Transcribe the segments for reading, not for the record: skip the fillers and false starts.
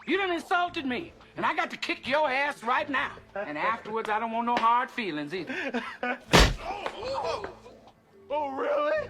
You done insulted me, and I got to kick your ass right now. And afterwards, I don't want no hard feelings either. Oh, really?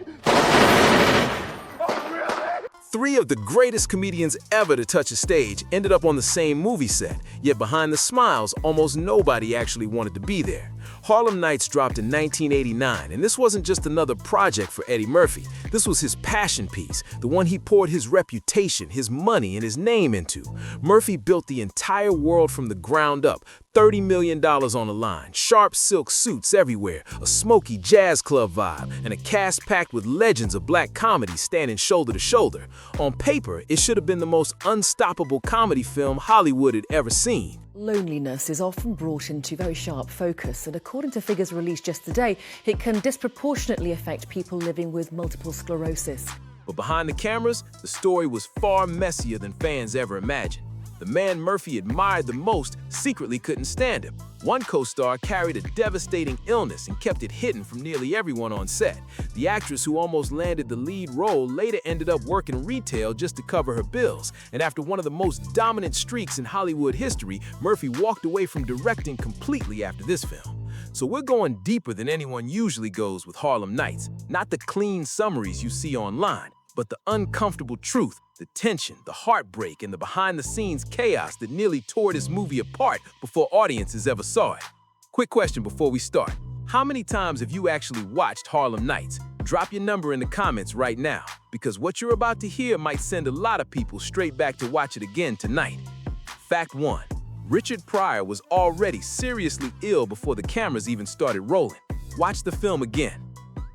Oh, really? Three of the greatest comedians ever to touch a stage ended up on the same movie set, yet behind the smiles, almost nobody actually wanted to be there. Harlem Nights dropped in 1989, and this wasn't just another project for Eddie Murphy. This was his passion piece, the one he poured his reputation, his money, and his name into. Murphy built the entire world from the ground up, $30 million on the line, sharp silk suits everywhere, a smoky jazz club vibe, and a cast packed with legends of black comedy standing shoulder to shoulder. On paper, it should have been the most unstoppable comedy film Hollywood had ever seen. Loneliness is often brought into very sharp focus, and according to figures released just today, it can disproportionately affect people living with multiple sclerosis. But behind the cameras, the story was far messier than fans ever imagined. The man Murphy admired the most secretly couldn't stand him. One co-star carried a devastating illness and kept it hidden from nearly everyone on set. The actress who almost landed the lead role later ended up working retail just to cover her bills. And after one of the most dominant streaks in Hollywood history, Murphy walked away from directing completely after this film. So we're going deeper than anyone usually goes with Harlem Nights. Not the clean summaries you see online, but the uncomfortable truth, the tension, the heartbreak, and the behind-the-scenes chaos that nearly tore this movie apart before audiences ever saw it. Quick question before we start. How many times have you actually watched Harlem Nights? Drop your number in the comments right now, because what you're about to hear might send a lot of people straight back to watch it again tonight. Fact 1. Richard Pryor was already seriously ill before the cameras even started rolling. Watch the film again.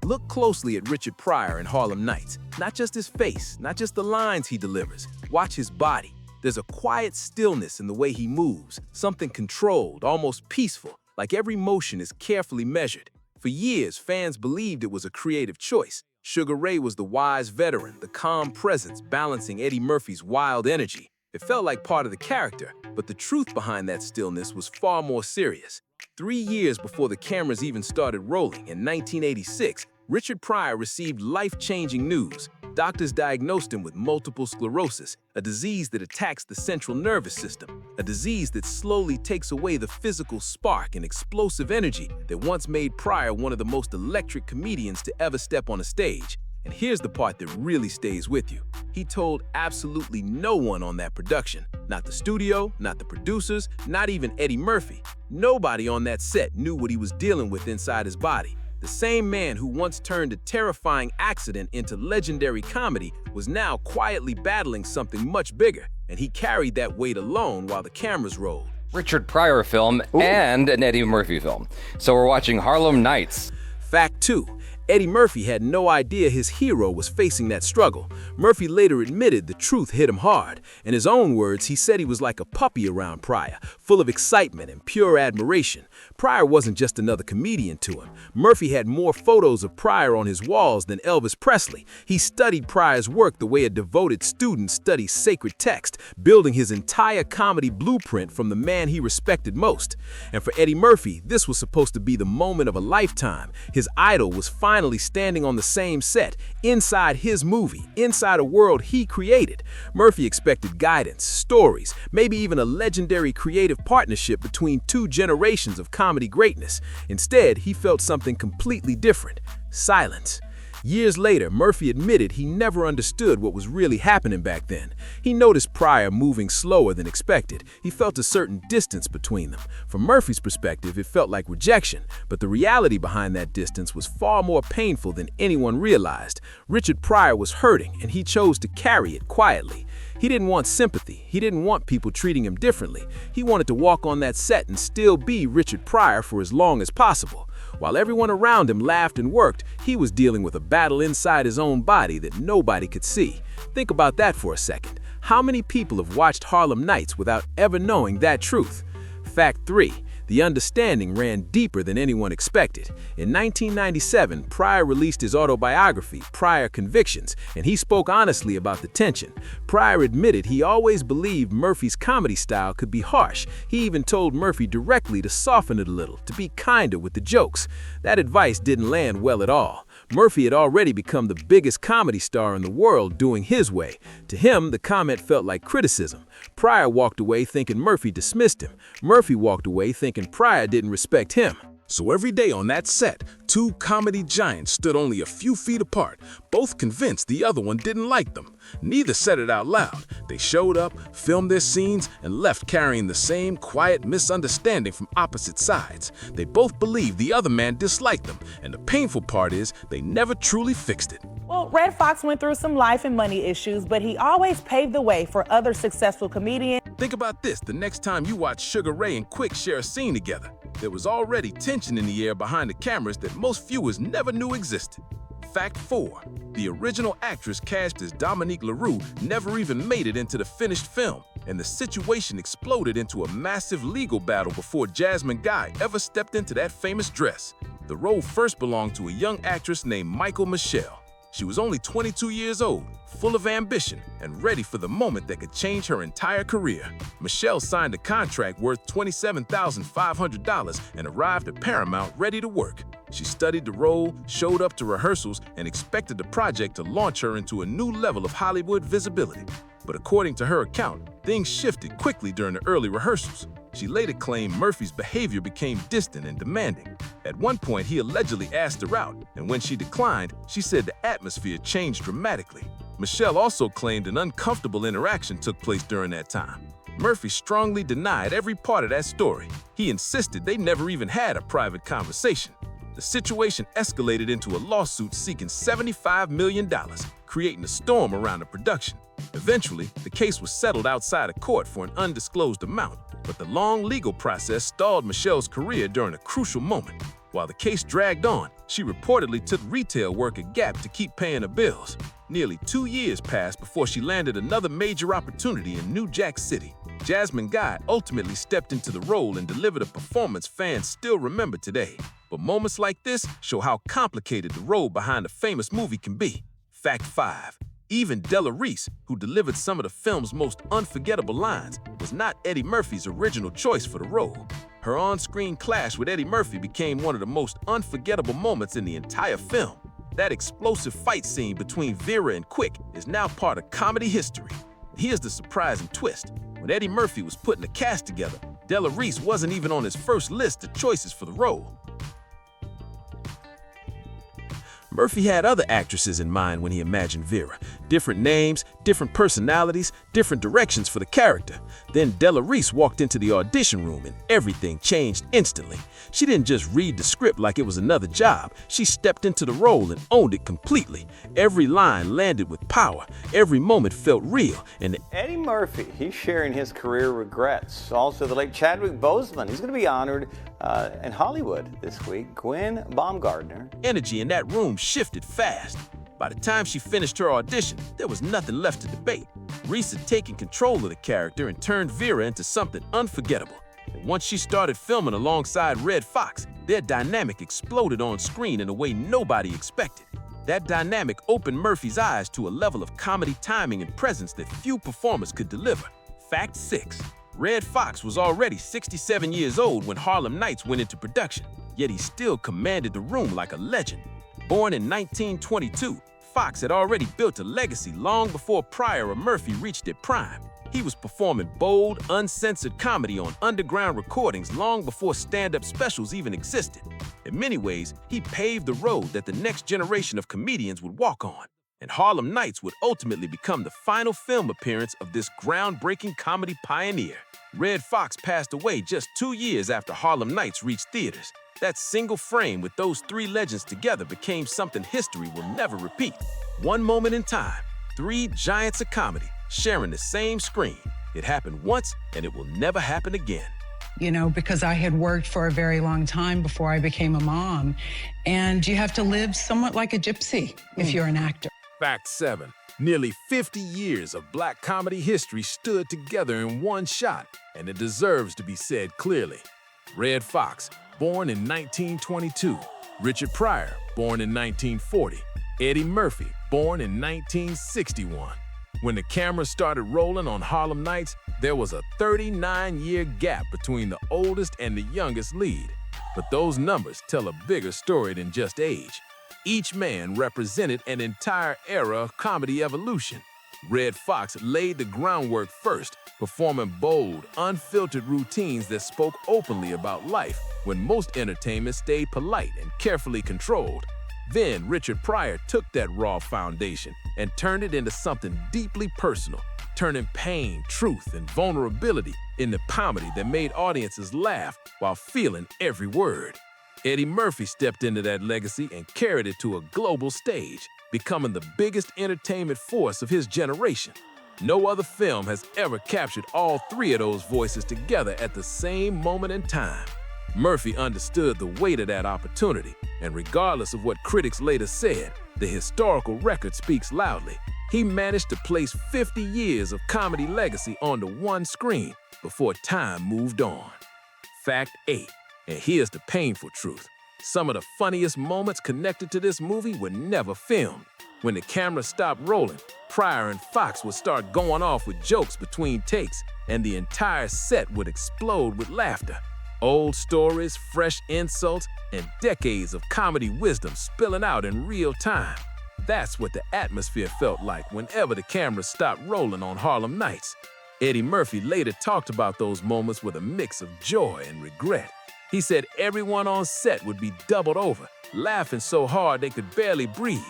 Look closely at Richard Pryor in Harlem Nights. Not just his face, not just the lines he delivers. Watch his body. There's a quiet stillness in the way he moves, something controlled, almost peaceful, like every motion is carefully measured. For years, fans believed it was a creative choice. Sugar Ray was the wise veteran, the calm presence balancing Eddie Murphy's wild energy. It felt like part of the character, but the truth behind that stillness was far more serious. 3 years before the cameras even started rolling, in 1986, Richard Pryor received life-changing news. Doctors diagnosed him with multiple sclerosis, a disease that attacks the central nervous system, a disease that slowly takes away the physical spark and explosive energy that once made Pryor one of the most electric comedians to ever step on a stage. And here's the part that really stays with you. He told absolutely no one on that production. Not the studio, not the producers, not even Eddie Murphy. Nobody on that set knew what he was dealing with inside his body. The same man who once turned a terrifying accident into legendary comedy was now quietly battling something much bigger, and he carried that weight alone while the cameras rolled. Richard Pryor film and an Eddie Murphy film. So we're watching Harlem Nights. Fact 2. Eddie Murphy had no idea his hero was facing that struggle. Murphy later admitted the truth hit him hard. In his own words, he said he was like a puppy around Pryor, full of excitement and pure admiration. Pryor wasn't just another comedian to him. Murphy had more photos of Pryor on his walls than Elvis Presley. He studied Pryor's work the way a devoted student studies sacred text, building his entire comedy blueprint from the man he respected most. And for Eddie Murphy, this was supposed to be the moment of a lifetime. His idol was finally standing on the same set, inside his movie, inside a world he created. Murphy expected guidance, stories, maybe even a legendary creative partnership between two generations of comedy greatness. Instead, he felt something completely different: silence. Years later, Murphy admitted he never understood what was really happening back then. He noticed Pryor moving slower than expected. He felt a certain distance between them. From Murphy's perspective, it felt like rejection, but the reality behind that distance was far more painful than anyone realized. Richard Pryor was hurting, and he chose to carry it quietly. He didn't want sympathy. He didn't want people treating him differently. He wanted to walk on that set and still be Richard Pryor for as long as possible. While everyone around him laughed and worked, he was dealing with a battle inside his own body that nobody could see. Think about that for a second. How many people have watched Harlem Nights without ever knowing that truth? Fact 3. The understanding ran deeper than anyone expected. In 1997, Pryor released his autobiography, Pryor Convictions, and he spoke honestly about the tension. Pryor admitted he always believed Murphy's comedy style could be harsh. He even told Murphy directly to soften it a little, to be kinder with the jokes. That advice didn't land well at all. Murphy had already become the biggest comedy star in the world doing his way. To him, the comment felt like criticism. Pryor walked away thinking Murphy dismissed him. Murphy walked away thinking Pryor didn't respect him. So every day on that set, two comedy giants stood only a few feet apart, both convinced the other one didn't like them. Neither said it out loud. They showed up, filmed their scenes, and left carrying the same quiet misunderstanding from opposite sides. They both believed the other man disliked them, and the painful part is they never truly fixed it. Well, Red Fox went through some life and money issues, but he always paved the way for other successful comedians. Think about this the next time you watch Sugar Ray and Quick share a scene together. There was already tension in the air behind the cameras that most viewers never knew existed. Fact 4. The original actress cast as Dominique LaRue never even made it into the finished film, and the situation exploded into a massive legal battle before Jasmine Guy ever stepped into that famous dress. The role first belonged to a young actress named Michael Michelle. She was only 22 years old, full of ambition, and ready for the moment that could change her entire career. Michelle signed a contract worth $27,500 and arrived at Paramount ready to work. She studied the role, showed up to rehearsals, and expected the project to launch her into a new level of Hollywood visibility. But according to her account, things shifted quickly during the early rehearsals. She later claimed Murphy's behavior became distant and demanding. At one point, he allegedly asked her out, and when she declined, she said the atmosphere changed dramatically. Michelle also claimed an uncomfortable interaction took place during that time. Murphy strongly denied every part of that story. He insisted they never even had a private conversation. The situation escalated into a lawsuit seeking $75 million, creating a storm around the production. Eventually, the case was settled outside of court for an undisclosed amount, but the long legal process stalled Michelle's career during a crucial moment. While the case dragged on, she reportedly took retail work at Gap to keep paying her bills. Nearly 2 years passed before she landed another major opportunity in New Jack City. Jasmine Guy ultimately stepped into the role and delivered a performance fans still remember today. But moments like this show how complicated the road behind a famous movie can be. Fact 5. Even Della Reese, who delivered some of the film's most unforgettable lines, was not Eddie Murphy's original choice for the role. Her on-screen clash with Eddie Murphy became one of the most unforgettable moments in the entire film. That explosive fight scene between Vera and Quick is now part of comedy history. Here's the surprising twist. When Eddie Murphy was putting the cast together, Della Reese wasn't even on his first list of choices for the role. Murphy had other actresses in mind when he imagined Vera. Different names, different personalities, different directions for the character. Then Della Reese walked into the audition room and everything changed instantly. She didn't just read the script like it was another job. She stepped into the role and owned it completely. Every line landed with power. Every moment felt real. And Eddie Murphy, he's sharing his career regrets. Also, the late Chadwick Boseman, he's going to be honored in Hollywood this week. Gwen Baumgartner. Energy in that room shifted fast. By the time she finished her audition, there was nothing left to debate. Reese had taken control of the character and turned Vera into something unforgettable. And once she started filming alongside Red Foxx, their dynamic exploded on screen in a way nobody expected. That dynamic opened Murphy's eyes to a level of comedy timing and presence that few performers could deliver. Fact 6. Red Foxx was already 67 years old when Harlem Nights went into production, yet he still commanded the room like a legend. Born in 1922, Foxx had already built a legacy long before Pryor or Murphy reached their prime. He was performing bold, uncensored comedy on underground recordings long before stand-up specials even existed. In many ways, he paved the road that the next generation of comedians would walk on. And Harlem Nights would ultimately become the final film appearance of this groundbreaking comedy pioneer. Red Foxx passed away just 2 years after Harlem Nights reached theaters. That single frame with those three legends together became something history will never repeat. One moment in time, three giants of comedy sharing the same screen. It happened once, and it will never happen again. You know, because I had worked for a very long time before I became a mom, and you have to live somewhat like a gypsy if you're an actor. Fact 7. Nearly 50 years of black comedy history stood together in one shot, and it deserves to be said clearly. Red Foxx, born in 1922. Richard Pryor, born in 1940. Eddie Murphy, born in 1961. When the camera started rolling on Harlem Nights, there was a 39-year gap between the oldest and the youngest lead. But those numbers tell a bigger story than just age. Each man represented an entire era of comedy evolution. Red Foxx laid the groundwork first, performing bold, unfiltered routines that spoke openly about life when most entertainment stayed polite and carefully controlled. Then Richard Pryor took that raw foundation and turned it into something deeply personal, turning pain, truth, and vulnerability into comedy that made audiences laugh while feeling every word. Eddie Murphy stepped into that legacy and carried it to a global stage, becoming the biggest entertainment force of his generation. No other film has ever captured all three of those voices together at the same moment in time. Murphy understood the weight of that opportunity, and regardless of what critics later said, the historical record speaks loudly. He managed to place 50 years of comedy legacy onto one screen before time moved on. Fact 8, and here's the painful truth. Some of the funniest moments connected to this movie were never filmed. When the camera stopped rolling, Pryor and Foxx would start going off with jokes between takes, and the entire set would explode with laughter. Old stories, fresh insults, and decades of comedy wisdom spilling out in real time. That's what the atmosphere felt like whenever the camera stopped rolling on Harlem Nights. Eddie Murphy later talked about those moments with a mix of joy and regret. He said everyone on set would be doubled over, laughing so hard they could barely breathe.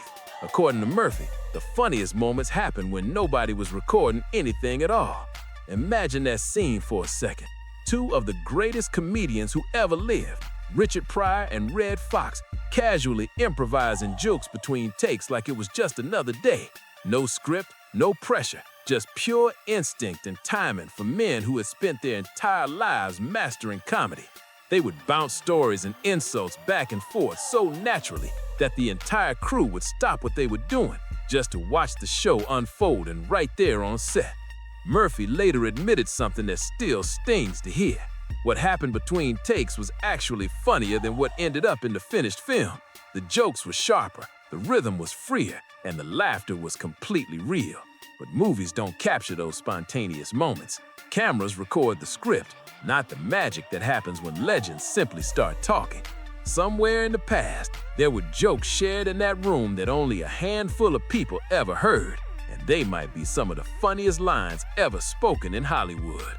According to Murphy, the funniest moments happened when nobody was recording anything at all. Imagine that scene for a second. Two of the greatest comedians who ever lived, Richard Pryor and Red Foxx, casually improvising jokes between takes like it was just another day. No script, no pressure, just pure instinct and timing for men who had spent their entire lives mastering comedy. They would bounce stories and insults back and forth so naturally that the entire crew would stop what they were doing just to watch the show unfold, and right there on set. Murphy later admitted something that still stings to hear. What happened between takes was actually funnier than what ended up in the finished film. The jokes were sharper, the rhythm was freer, and the laughter was completely real. But movies don't capture those spontaneous moments. Cameras record the script, not the magic that happens when legends simply start talking. Somewhere in the past, there were jokes shared in that room that only a handful of people ever heard, and they might be some of the funniest lines ever spoken in Hollywood.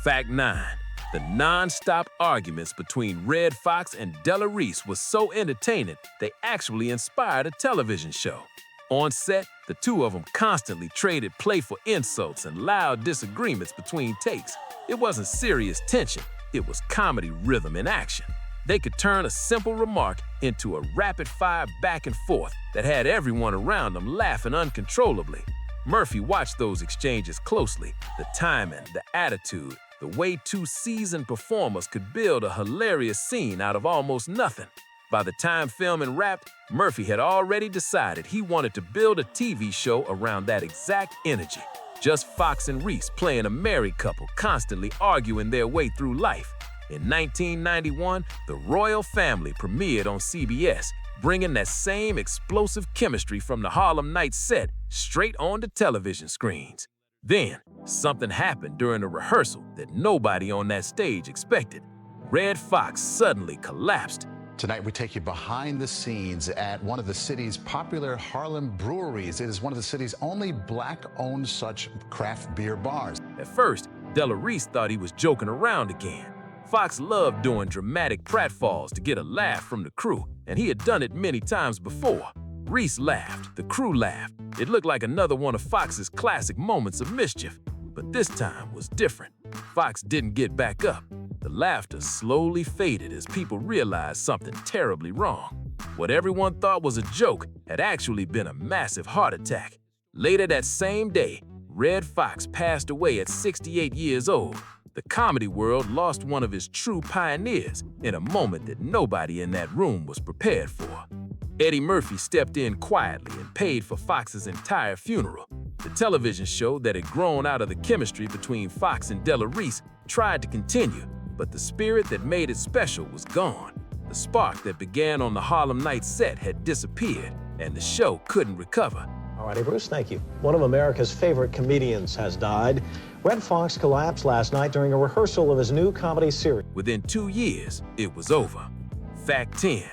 Fact 9. The non-stop arguments between Red Foxx and Della Reese was so entertaining, they actually inspired a television show. On set, the two of them constantly traded playful insults and loud disagreements between takes. It wasn't serious tension, it was comedy rhythm in action. They could turn a simple remark into a rapid-fire back and forth that had everyone around them laughing uncontrollably. Murphy watched those exchanges closely, the timing, the attitude, the way two seasoned performers could build a hilarious scene out of almost nothing. By the time filming wrapped, Murphy had already decided he wanted to build a TV show around that exact energy. Just Foxx and Reese playing a married couple, constantly arguing their way through life. In 1991, The Royal Family premiered on CBS, bringing that same explosive chemistry from the Harlem Nights set straight onto television screens. Then, something happened during a rehearsal that nobody on that stage expected. Red Foxx suddenly collapsed. Tonight, we take you behind the scenes at one of the city's popular Harlem breweries. It is one of the city's only black-owned such craft beer bars. At first, Della Reese thought he was joking around again. Foxx loved doing dramatic pratfalls to get a laugh from the crew, and he had done it many times before. Reese laughed, the crew laughed. It looked like another one of Fox's classic moments of mischief, but this time was different. Foxx didn't get back up. The laughter slowly faded as people realized something terribly wrong. What everyone thought was a joke had actually been a massive heart attack. Later that same day, Red Foxx passed away at 68 years old. The comedy world lost one of its true pioneers in a moment that nobody in that room was prepared for. Eddie Murphy stepped in quietly and paid for Fox's entire funeral. The television show that had grown out of the chemistry between Foxx and Della Reese tried to continue, but the spirit that made it special was gone. The spark that began on the Harlem Nights set had disappeared, and the show couldn't recover. All righty, Bruce, thank you. One of America's favorite comedians has died. Red Foxx collapsed last night during a rehearsal of his new comedy series. Within 2 years, it was over. Fact 10.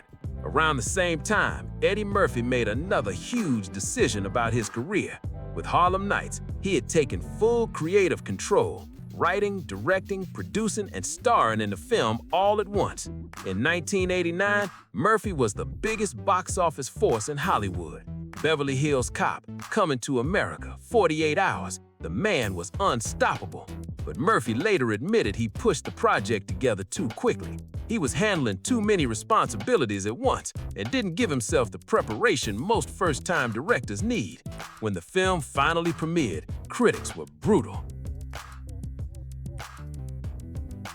Around the same time, Eddie Murphy made another huge decision about his career. With Harlem Nights, he had taken full creative control, writing, directing, producing, and starring in the film all at once. In 1989, Murphy was the biggest box office force in Hollywood. Beverly Hills Cop, Coming to America, 48 Hours, the man was unstoppable. But Murphy later admitted he pushed the project together too quickly. He was handling too many responsibilities at once and didn't give himself the preparation most first-time directors need. When the film finally premiered, critics were brutal.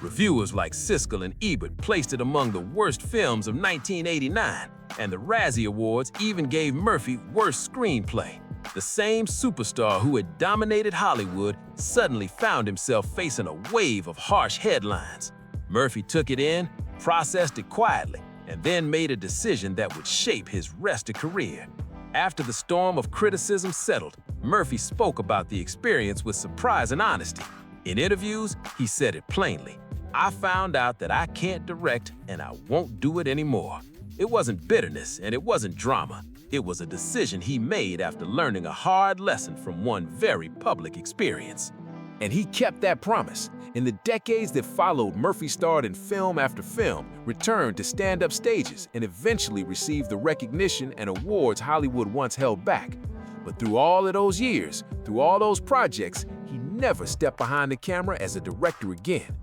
Reviewers like Siskel and Ebert placed it among the worst films of 1989, and the Razzie Awards even gave Murphy Worst Screenplay. The same superstar who had dominated Hollywood suddenly found himself facing a wave of harsh headlines. Murphy took it in, processed it quietly, and then made a decision that would shape his rest of career. After the storm of criticism settled, Murphy spoke about the experience with surprise and honesty. In interviews, he said it plainly. "I found out that I can't direct and I won't do it anymore." It wasn't bitterness and it wasn't drama. It was a decision he made after learning a hard lesson from one very public experience. And he kept that promise. In the decades that followed, Murphy starred in film after film, returned to stand-up stages, and eventually received the recognition and awards Hollywood once held back. But through all of those years, through all those projects, he never stepped behind the camera as a director again.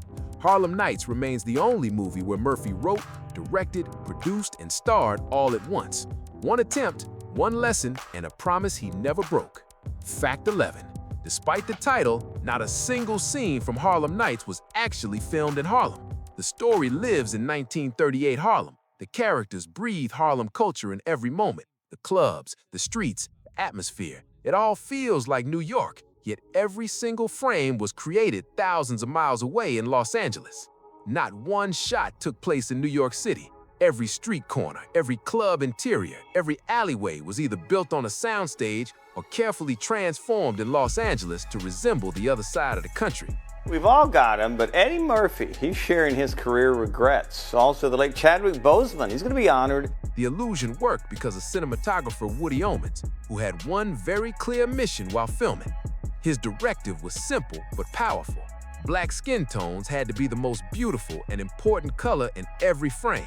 Harlem Nights remains the only movie where Murphy wrote, directed, produced, and starred all at once. One attempt, one lesson, and a promise he never broke. Fact 11. Despite the title, not a single scene from Harlem Nights was actually filmed in Harlem. The story lives in 1938 Harlem. The characters breathe Harlem culture in every moment. The clubs, the streets, the atmosphere. It all feels like New York, yet every single frame was created thousands of miles away in Los Angeles. Not one shot took place in New York City. Every street corner, every club interior, every alleyway was either built on a soundstage or carefully transformed in Los Angeles to resemble the other side of the country. We've all got him, but Eddie Murphy, he's sharing his career regrets. Also, the late Chadwick Boseman, he's going to be honored. The illusion worked because of cinematographer Woody Omens, who had one very clear mission while filming. His directive was simple but powerful. Black skin tones had to be the most beautiful and important color in every frame.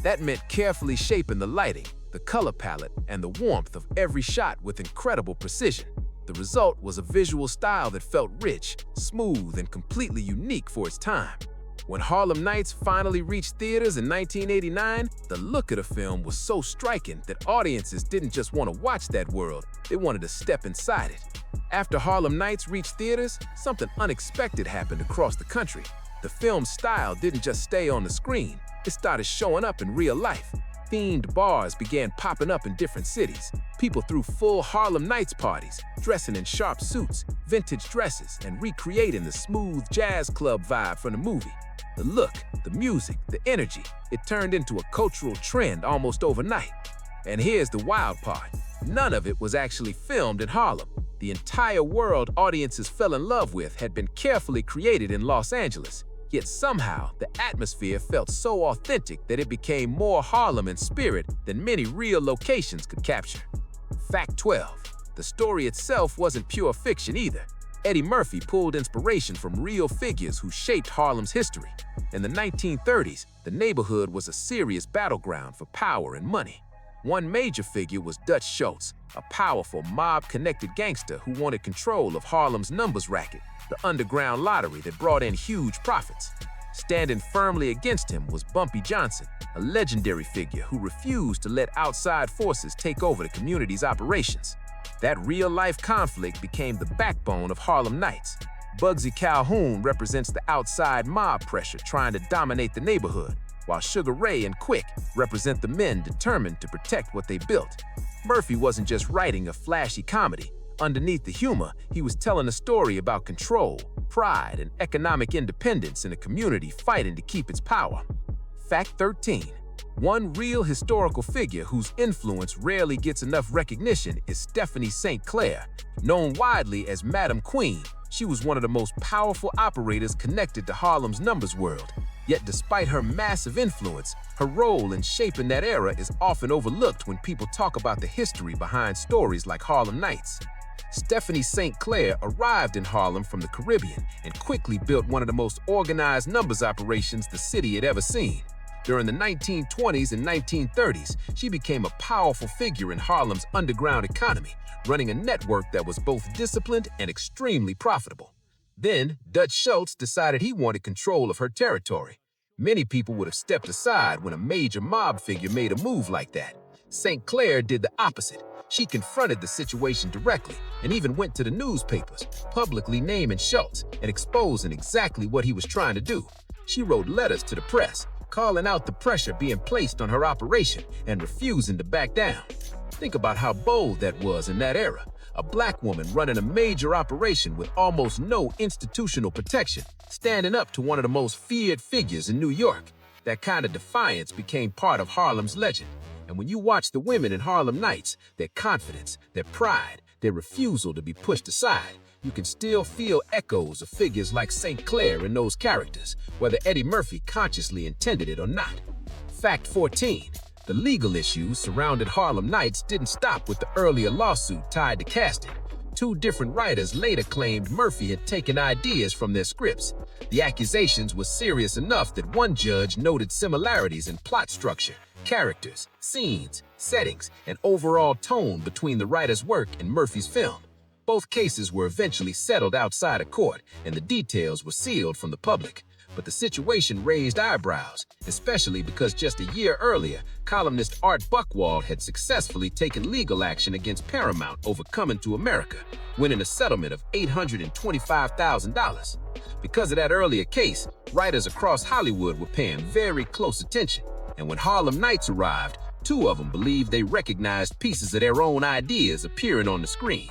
That meant carefully shaping the lighting, the color palette, and the warmth of every shot with incredible precision. The result was a visual style that felt rich, smooth, and completely unique for its time. When Harlem Nights finally reached theaters in 1989, the look of the film was so striking that audiences didn't just want to watch that world, they wanted to step inside it. After Harlem Nights reached theaters, something unexpected happened across the country. The film's style didn't just stay on the screen, it started showing up in real life. Themed bars began popping up in different cities. People threw full Harlem Nights parties, dressing in sharp suits, vintage dresses, and recreating the smooth jazz club vibe from the movie. The look, the music, the energy, it turned into a cultural trend almost overnight. And here's the wild part. None of it was actually filmed in Harlem. The entire world audiences fell in love with had been carefully created in Los Angeles. Yet somehow, the atmosphere felt so authentic that it became more Harlem in spirit than many real locations could capture. Fact 12. The story itself wasn't pure fiction either. Eddie Murphy pulled inspiration from real figures who shaped Harlem's history. In the 1930s, the neighborhood was a serious battleground for power and money. One major figure was Dutch Schultz, a powerful mob-connected gangster who wanted control of Harlem's numbers racket, the underground lottery that brought in huge profits. Standing firmly against him was Bumpy Johnson, a legendary figure who refused to let outside forces take over the community's operations. That real-life conflict became the backbone of Harlem Nights. Bugsy Calhoun represents the outside mob pressure trying to dominate the neighborhood, while Sugar Ray and Quick represent the men determined to protect what they built. Murphy wasn't just writing a flashy comedy. Underneath the humor, he was telling a story about control, pride, and economic independence in a community fighting to keep its power. Fact 13. One real historical figure whose influence rarely gets enough recognition is Stephanie St. Clair. Known widely as Madam Queen, she was one of the most powerful operators connected to Harlem's numbers world. Yet despite her massive influence, her role in shaping that era is often overlooked when people talk about the history behind stories like Harlem Nights. Stephanie St. Clair arrived in Harlem from the Caribbean and quickly built one of the most organized numbers operations the city had ever seen. During the 1920s and 1930s, she became a powerful figure in Harlem's underground economy, running a network that was both disciplined and extremely profitable. Then, Dutch Schultz decided he wanted control of her territory. Many people would have stepped aside when a major mob figure made a move like that. St. Clair did the opposite. She confronted the situation directly and even went to the newspapers, publicly naming Schultz and exposing exactly what he was trying to do. She wrote letters to the press, calling out the pressure being placed on her operation and refusing to back down. Think about how bold that was in that era. A black woman running a major operation with almost no institutional protection, standing up to one of the most feared figures in New York. That kind of defiance became part of Harlem's legend. And when you watch the women in Harlem Nights, their confidence, their pride, their refusal to be pushed aside, you can still feel echoes of figures like St. Clair in those characters, whether Eddie Murphy consciously intended it or not. Fact 14. The legal issues surrounding Harlem Nights didn't stop with the earlier lawsuit tied to casting. Two different writers later claimed Murphy had taken ideas from their scripts. The accusations were serious enough that one judge noted similarities in plot structure, characters, scenes, settings, and overall tone between the writer's work and Murphy's film. Both cases were eventually settled outside of court, and the details were sealed from the public. But the situation raised eyebrows, especially because just a year earlier, columnist Art Buchwald had successfully taken legal action against Paramount over Coming to America, winning a settlement of $825,000. Because of that earlier case, writers across Hollywood were paying very close attention. And when Harlem Nights arrived, two of them believed they recognized pieces of their own ideas appearing on the screen.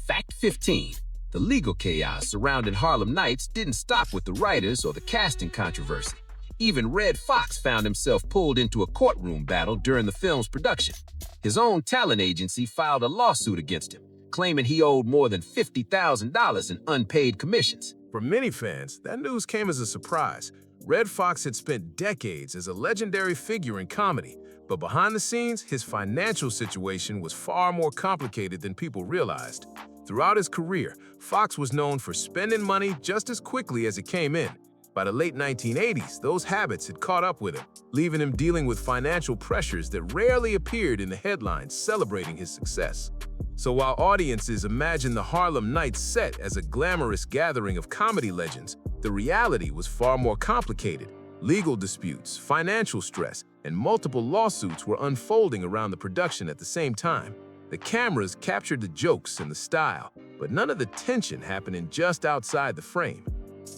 Fact 15. The legal chaos surrounding Harlem Nights didn't stop with the writers or the casting controversy. Even Red Foxx found himself pulled into a courtroom battle during the film's production. His own talent agency filed a lawsuit against him, claiming he owed more than $50,000 in unpaid commissions. For many fans, that news came as a surprise. Red Foxx had spent decades as a legendary figure in comedy, but behind the scenes, his financial situation was far more complicated than people realized. Throughout his career, Foxx was known for spending money just as quickly as it came in. By the late 1980s, those habits had caught up with him, leaving him dealing with financial pressures that rarely appeared in the headlines celebrating his success. So while audiences imagine the Harlem Nights set as a glamorous gathering of comedy legends, the reality was far more complicated. Legal disputes, financial stress, and multiple lawsuits were unfolding around the production at the same time. The cameras captured the jokes and the style, but none of the tension happening just outside the frame.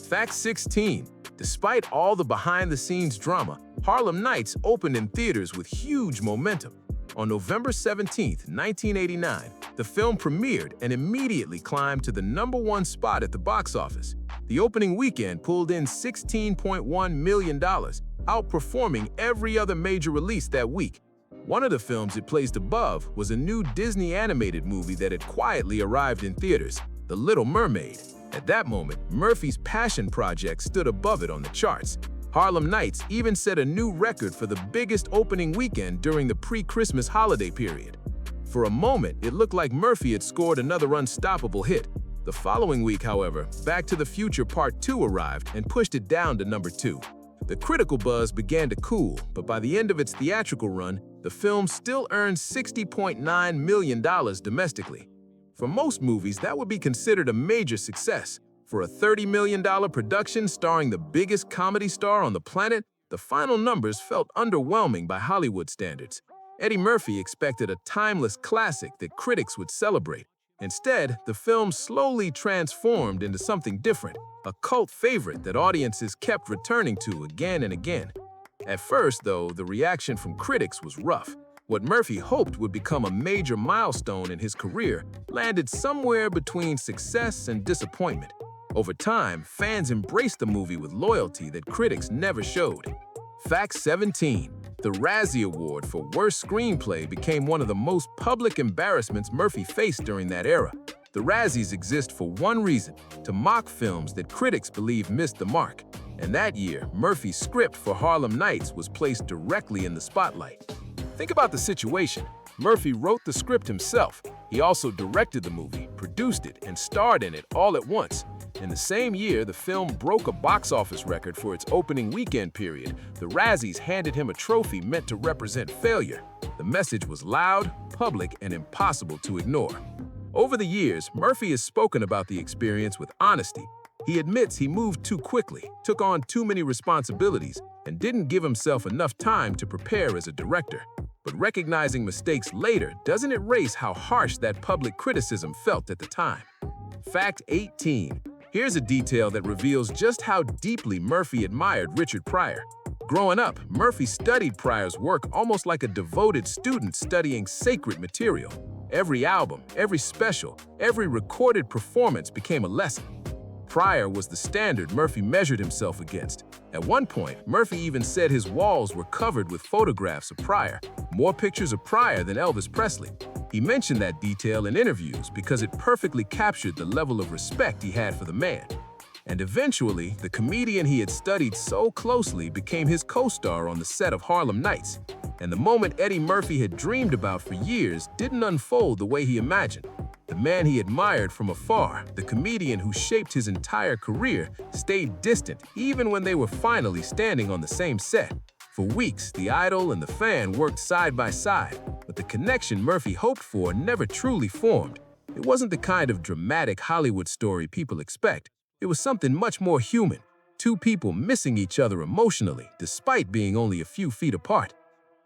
Fact 16. Despite all the behind-the-scenes drama, Harlem Nights opened in theaters with huge momentum. On November 17, 1989, the film premiered and immediately climbed to the #1 spot at the box office. The opening weekend pulled in $16.1 million, outperforming every other major release that week. One of the films it placed above was a new Disney animated movie that had quietly arrived in theaters, The Little Mermaid. At that moment, Murphy's passion project stood above it on the charts. Harlem Nights even set a new record for the biggest opening weekend during the pre-Christmas holiday period. For a moment, it looked like Murphy had scored another unstoppable hit. The following week, however, Back to the Future Part 2 arrived and pushed it down to #2. The critical buzz began to cool, but by the end of its theatrical run, the film still earned $60.9 million domestically. For most movies, that would be considered a major success. For a $30 million production starring the biggest comedy star on the planet, the final numbers felt underwhelming by Hollywood standards. Eddie Murphy expected a timeless classic that critics would celebrate. Instead, the film slowly transformed into something different, a cult favorite that audiences kept returning to again and again. At first, though, the reaction from critics was rough. What Murphy hoped would become a major milestone in his career landed somewhere between success and disappointment. Over time, fans embraced the movie with loyalty that critics never showed. Fact 17. The Razzie Award for Worst Screenplay became one of the most public embarrassments Murphy faced during that era. The Razzies exist for one reason: to mock films that critics believe missed the mark. And that year, Murphy's script for Harlem Nights was placed directly in the spotlight. Think about the situation. Murphy wrote the script himself. He also directed the movie, produced it, and starred in it all at once. In the same year, the film broke a box office record for its opening weekend period. The Razzies handed him a trophy meant to represent failure. The message was loud, public, and impossible to ignore. Over the years, Murphy has spoken about the experience with honesty. He admits he moved too quickly, took on too many responsibilities, and didn't give himself enough time to prepare as a director. But recognizing mistakes later doesn't erase how harsh that public criticism felt at the time. Fact 18. Here's a detail that reveals just how deeply Murphy admired Richard Pryor. Growing up, Murphy studied Pryor's work almost like a devoted student studying sacred material. Every album, every special, every recorded performance became a lesson. Pryor was the standard Murphy measured himself against. At one point, Murphy even said his walls were covered with photographs of Pryor, more pictures of Pryor than Elvis Presley. He mentioned that detail in interviews because it perfectly captured the level of respect he had for the man. And eventually, the comedian he had studied so closely became his co-star on the set of Harlem Nights. And the moment Eddie Murphy had dreamed about for years didn't unfold the way he imagined. The man he admired from afar, the comedian who shaped his entire career, stayed distant even when they were finally standing on the same set. For weeks, the idol and the fan worked side by side, but the connection Murphy hoped for never truly formed. It wasn't the kind of dramatic Hollywood story people expect. It was something much more human, two people missing each other emotionally despite being only a few feet apart.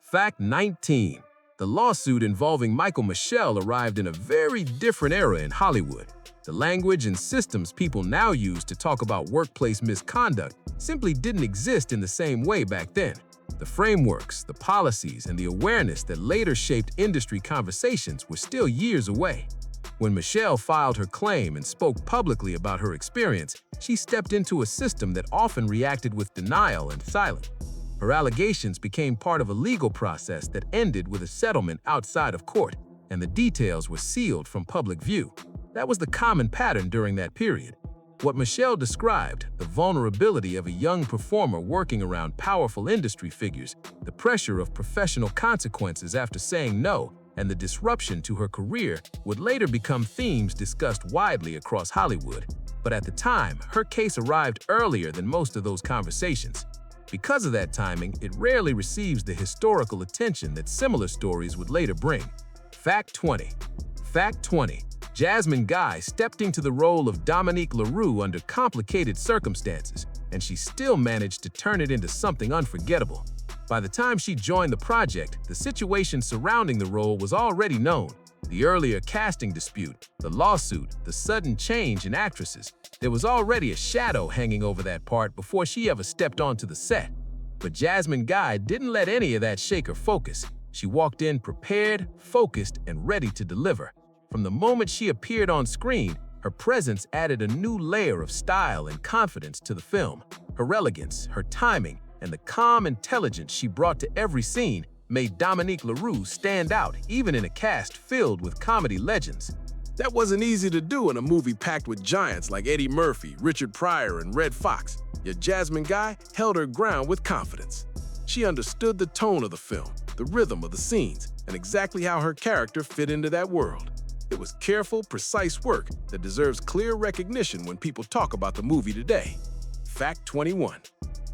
Fact 19. The lawsuit involving Michael Michel arrived in a very different era in Hollywood. The language and systems people now use to talk about workplace misconduct simply didn't exist in the same way back then. The frameworks, the policies, and the awareness that later shaped industry conversations were still years away. When Michelle filed her claim and spoke publicly about her experience, she stepped into a system that often reacted with denial and silence. Her allegations became part of a legal process that ended with a settlement outside of court, and the details were sealed from public view. That was the common pattern during that period. What Michelle described, the vulnerability of a young performer working around powerful industry figures, the pressure of professional consequences after saying no, and the disruption to her career would later become themes discussed widely across Hollywood. But at the time, her case arrived earlier than most of those conversations. Because of that timing, it rarely receives the historical attention that similar stories would later bring. Fact 20. Fact 20. Jasmine Guy stepped into the role of Dominique LaRue under complicated circumstances, and she still managed to turn it into something unforgettable. By the time she joined the project, the situation surrounding the role was already known. The earlier casting dispute, the lawsuit, the sudden change in actresses. There was already a shadow hanging over that part before she ever stepped onto the set. But Jasmine Guy didn't let any of that shake her focus. She walked in prepared, focused, and ready to deliver. From the moment she appeared on screen, her presence added a new layer of style and confidence to the film. Her elegance, her timing, and the calm intelligence she brought to every scene made Dominique LaRue stand out even in a cast filled with comedy legends. That wasn't easy to do in a movie packed with giants like Eddie Murphy, Richard Pryor, and Red Foxx, yet Jasmine Guy held her ground with confidence. She understood the tone of the film, the rhythm of the scenes, and exactly how her character fit into that world. It was careful, precise work that deserves clear recognition when people talk about the movie today. Fact 21.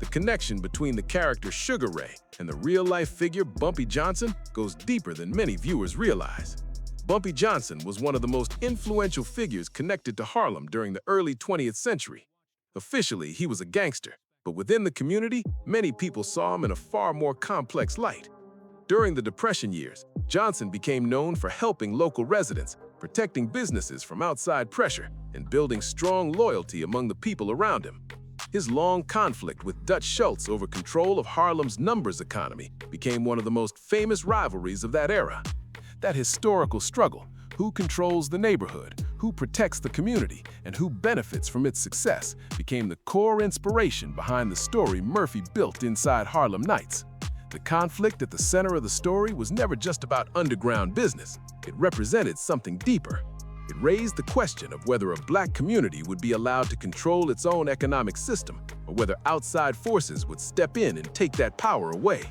The connection between the character Sugar Ray and the real-life figure Bumpy Johnson goes deeper than many viewers realize. Bumpy Johnson was one of the most influential figures connected to Harlem during the early 20th century. Officially, he was a gangster, but within the community, many people saw him in a far more complex light. During the Depression years, Johnson became known for helping local residents, protecting businesses from outside pressure, and building strong loyalty among the people around him. His long conflict with Dutch Schultz over control of Harlem's numbers economy became one of the most famous rivalries of that era. That historical struggle, who controls the neighborhood, who protects the community, and who benefits from its success, became the core inspiration behind the story Murphy built inside Harlem Nights. The conflict at the center of the story was never just about underground business. It represented something deeper. It raised the question of whether a black community would be allowed to control its own economic system, or whether outside forces would step in and take that power away.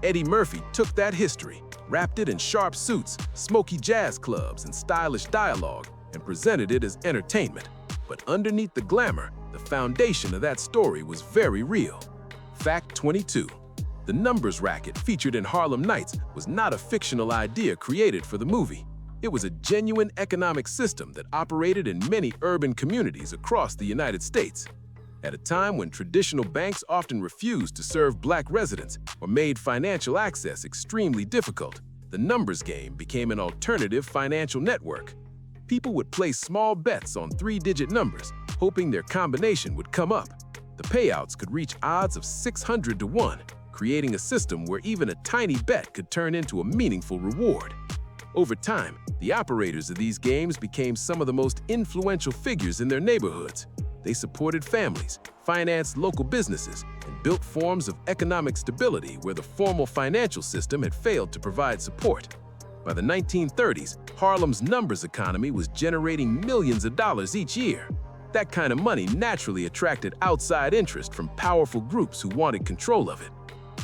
Eddie Murphy took that history, wrapped it in sharp suits, smoky jazz clubs, and stylish dialogue, and presented it as entertainment. But underneath the glamour, the foundation of that story was very real. Fact 22. The numbers racket featured in Harlem Nights was not a fictional idea created for the movie. It was a genuine economic system that operated in many urban communities across the United States. At a time when traditional banks often refused to serve black residents or made financial access extremely difficult, the numbers game became an alternative financial network. People would place small bets on 3-digit numbers, hoping their combination would come up. The payouts could reach odds of 600 to 1, creating a system where even a tiny bet could turn into a meaningful reward. Over time, the operators of these games became some of the most influential figures in their neighborhoods. They supported families, financed local businesses, and built forms of economic stability where the formal financial system had failed to provide support. By the 1930s, Harlem's numbers economy was generating millions of dollars each year. That kind of money naturally attracted outside interest from powerful groups who wanted control of it.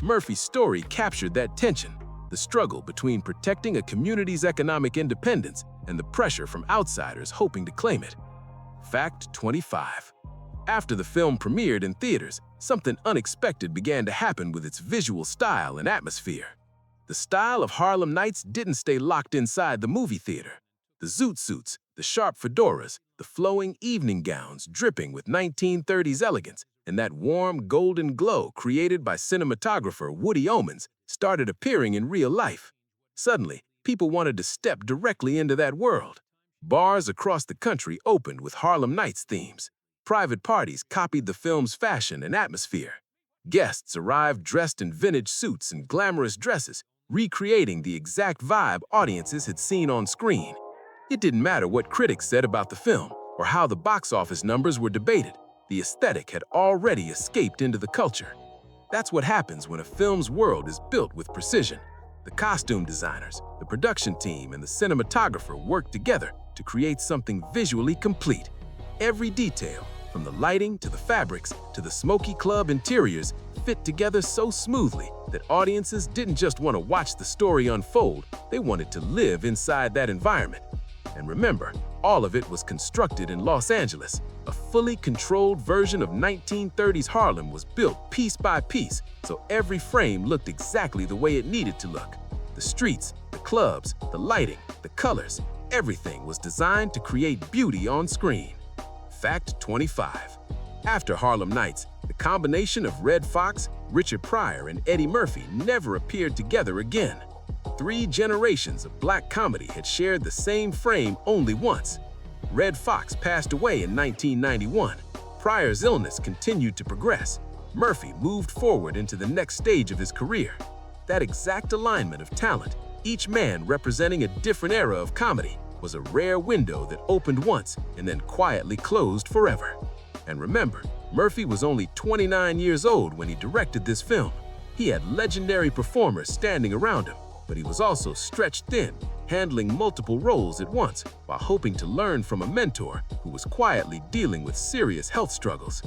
Murphy's story captured that tension, the struggle between protecting a community's economic independence and the pressure from outsiders hoping to claim it. Fact 25. After the film premiered in theaters, something unexpected began to happen with its visual style and atmosphere. The style of Harlem Nights didn't stay locked inside the movie theater. The zoot suits, the sharp fedoras, the flowing evening gowns dripping with 1930s elegance, and that warm golden glow created by cinematographer Woody Omans started appearing in real life. Suddenly, people wanted to step directly into that world. Bars across the country opened with Harlem Nights themes. Private parties copied the film's fashion and atmosphere. Guests arrived dressed in vintage suits and glamorous dresses, recreating the exact vibe audiences had seen on screen. It didn't matter what critics said about the film or how the box office numbers were debated. The aesthetic had already escaped into the culture. That's what happens when a film's world is built with precision. The costume designers, the production team, and the cinematographer work together to create something visually complete. Every detail, from the lighting to the fabrics to the smoky club interiors, fit together so smoothly that audiences didn't just want to watch the story unfold, they wanted to live inside that environment. And remember, all of it was constructed in Los Angeles. A fully controlled version of 1930s Harlem was built piece by piece, so every frame looked exactly the way it needed to look. The streets, the clubs, the lighting, the colors, everything was designed to create beauty on screen. Fact 25. After Harlem Nights, the combination of Red Foxx, Richard Pryor, and Eddie Murphy never appeared together again. 3 generations of black comedy had shared the same frame only once. Red Foxx passed away in 1991. Pryor's illness continued to progress. Murphy moved forward into the next stage of his career. That exact alignment of talent, each man representing a different era of comedy, was a rare window that opened once and then quietly closed forever. And remember, Murphy was only 29 years old when he directed this film. He had legendary performers standing around him, but he was also stretched thin, handling multiple roles at once while hoping to learn from a mentor who was quietly dealing with serious health struggles.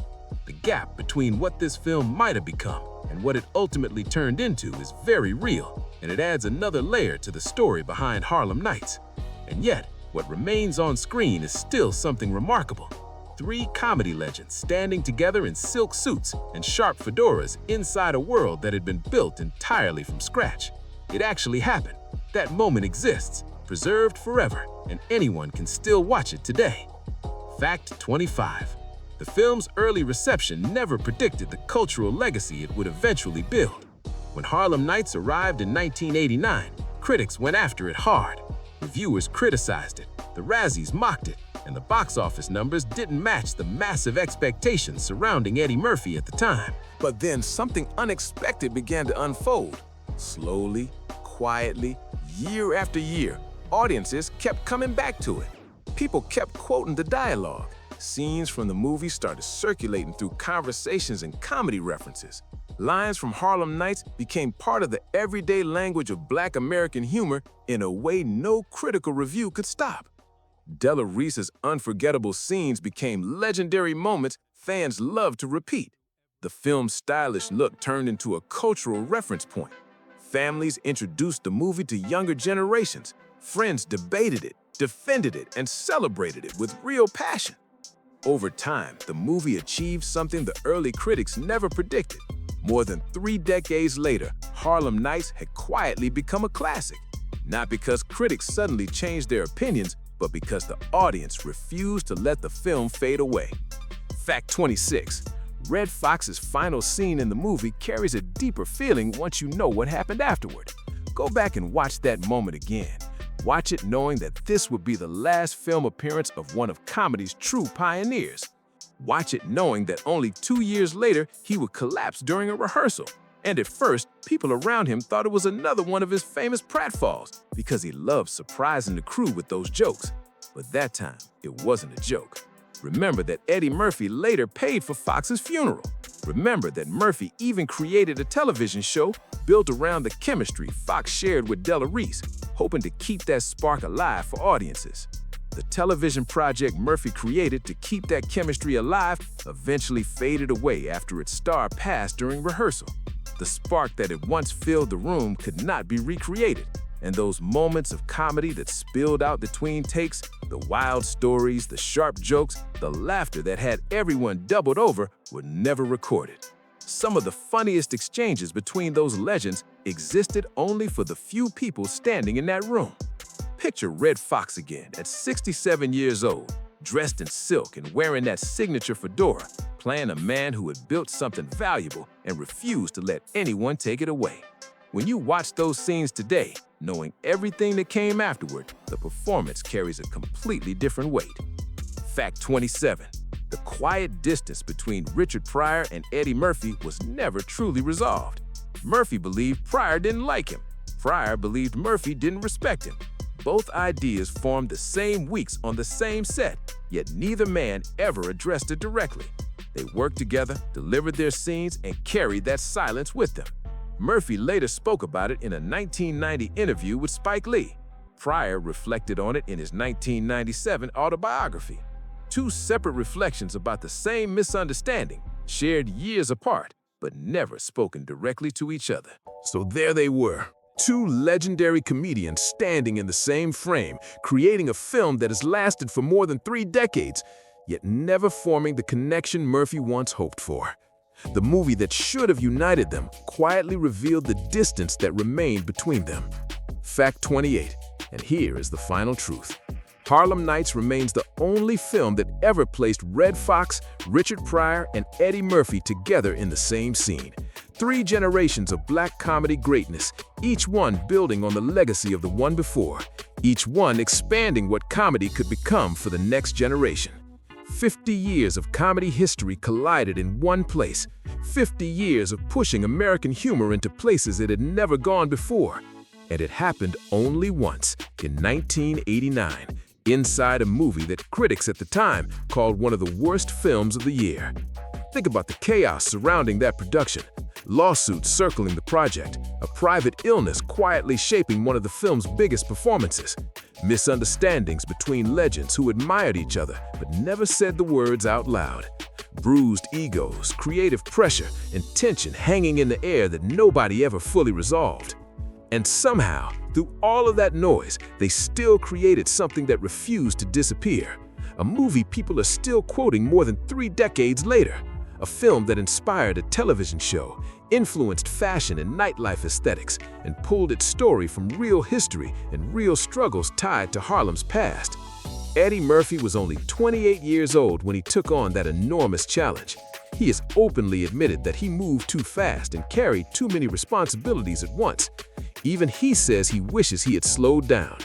The gap between what this film might have become and what it ultimately turned into is very real, and it adds another layer to the story behind Harlem Nights. And yet, what remains on screen is still something remarkable. 3 comedy legends standing together in silk suits and sharp fedoras inside a world that had been built entirely from scratch. It actually happened. That moment exists, preserved forever, and anyone can still watch it today. Fact 25. The film's early reception never predicted the cultural legacy it would eventually build. When Harlem Nights arrived in 1989, critics went after it hard. Reviewers criticized it, the Razzies mocked it, and the box office numbers didn't match the massive expectations surrounding Eddie Murphy at the time. But then something unexpected began to unfold. Slowly, quietly, year after year, audiences kept coming back to it. People kept quoting the dialogue. Scenes from the movie started circulating through conversations and comedy references. Lines from Harlem Nights became part of the everyday language of Black American humor in a way no critical review could stop. Della Reese's unforgettable scenes became legendary moments fans loved to repeat. The film's stylish look turned into a cultural reference point. Families introduced the movie to younger generations. Friends debated it, defended it, and celebrated it with real passion. Over time, the movie achieved something the early critics never predicted. More than 3 decades later, Harlem Nights had quietly become a classic. Not because critics suddenly changed their opinions, but because the audience refused to let the film fade away. Fact 26. Red Fox's final scene in the movie carries a deeper feeling once you know what happened afterward. Go back and watch that moment again. Watch it knowing that this would be the last film appearance of one of comedy's true pioneers. Watch it knowing that only 2 years later, he would collapse during a rehearsal. And at first, people around him thought it was another one of his famous pratfalls because he loved surprising the crew with those jokes. But that time, it wasn't a joke. Remember that Eddie Murphy later paid for Foxx's funeral. Remember that Murphy even created a television show built around the chemistry Foxx shared with Della Reese, hoping to keep that spark alive for audiences. The television project Murphy created to keep that chemistry alive eventually faded away after its star passed during rehearsal. The spark that had once filled the room could not be recreated, and those moments of comedy that spilled out between takes, the wild stories, the sharp jokes, the laughter that had everyone doubled over were never recorded. Some of the funniest exchanges between those legends existed only for the few people standing in that room. Picture Red Foxx again at 67 years old, dressed in silk and wearing that signature fedora, playing a man who had built something valuable and refused to let anyone take it away. When you watch those scenes today, knowing everything that came afterward, the performance carries a completely different weight. Fact 27. The quiet distance between Richard Pryor and Eddie Murphy was never truly resolved. Murphy believed Pryor didn't like him. Pryor believed Murphy didn't respect him. Both ideas formed the same weeks on the same set, yet neither man ever addressed it directly. They worked together, delivered their scenes, and carried that silence with them. Murphy later spoke about it in a 1990 interview with Spike Lee. Pryor reflected on it in his 1997 autobiography. Two separate reflections about the same misunderstanding, shared years apart, but never spoken directly to each other. So there they were, two legendary comedians standing in the same frame, creating a film that has lasted for more than 3 decades, yet never forming the connection Murphy once hoped for. The movie that should have united them quietly revealed the distance that remained between them. Fact 28, and here is the final truth. Harlem Nights remains the only film that ever placed Red Foxx, Richard Pryor, and Eddie Murphy together in the same scene. 3 generations of black comedy greatness, each one building on the legacy of the one before, each one expanding what comedy could become for the next generation. 50 years of comedy history collided in one place. 50 years of pushing American humor into places it had never gone before. And it happened only once, in 1989, inside a movie that critics at the time called one of the worst films of the year. Think about the chaos surrounding that production. Lawsuits circling the project, a private illness quietly shaping one of the film's biggest performances, misunderstandings between legends who admired each other but never said the words out loud, bruised egos, creative pressure, and tension hanging in the air that nobody ever fully resolved. And somehow, through all of that noise, they still created something that refused to disappear. A movie people are still quoting more than 3 decades later. A film that inspired a television show, influenced fashion and nightlife aesthetics, and pulled its story from real history and real struggles tied to Harlem's past. Eddie Murphy was only 28 years old when he took on that enormous challenge. He has openly admitted that he moved too fast and carried too many responsibilities at once. Even he says he wishes he had slowed down.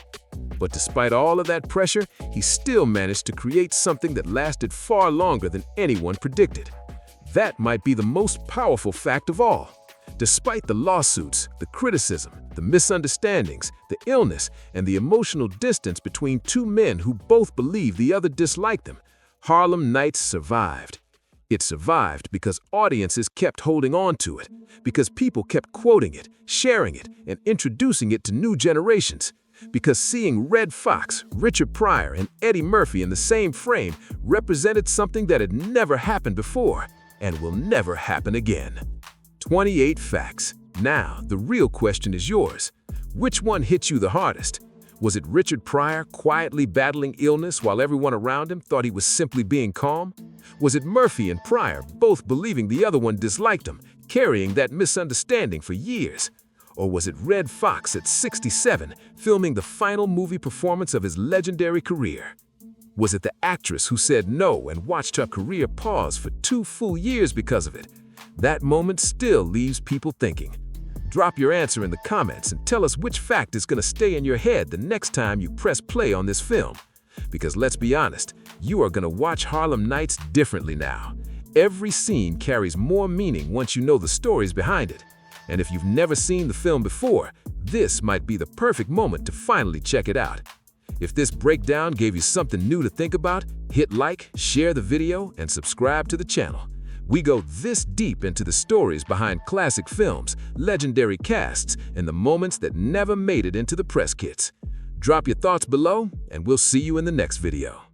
But despite all of that pressure, he still managed to create something that lasted far longer than anyone predicted. That might be the most powerful fact of all. Despite the lawsuits, the criticism, the misunderstandings, the illness, and the emotional distance between 2 men who both believed the other disliked them, Harlem Nights survived. It survived because audiences kept holding on to it, because people kept quoting it, sharing it, and introducing it to new generations, Because seeing Red Fox, Richard Pryor, and Eddie Murphy in the same frame represented something that had never happened before and will never happen again. 28 facts. Now, the real question is yours. Which one hit you the hardest? Was it Richard Pryor quietly battling illness while everyone around him thought he was simply being calm? Was it Murphy and Pryor both believing the other one disliked him, carrying that misunderstanding for years? Or was it Red Fox at 67 filming the final movie performance of his legendary career? Was it the actress who said no and watched her career pause for 2 full years because of it? That moment still leaves people thinking. Drop your answer in the comments and tell us which fact is going to stay in your head the next time you press play on this film. Because let's be honest, you are going to watch Harlem Nights differently now. Every scene carries more meaning once you know the stories behind it. And if you've never seen the film before, this might be the perfect moment to finally check it out. If this breakdown gave you something new to think about, hit like, share the video, and subscribe to the channel. We go this deep into the stories behind classic films, legendary casts, and the moments that never made it into the press kits. Drop your thoughts below, and we'll see you in the next video.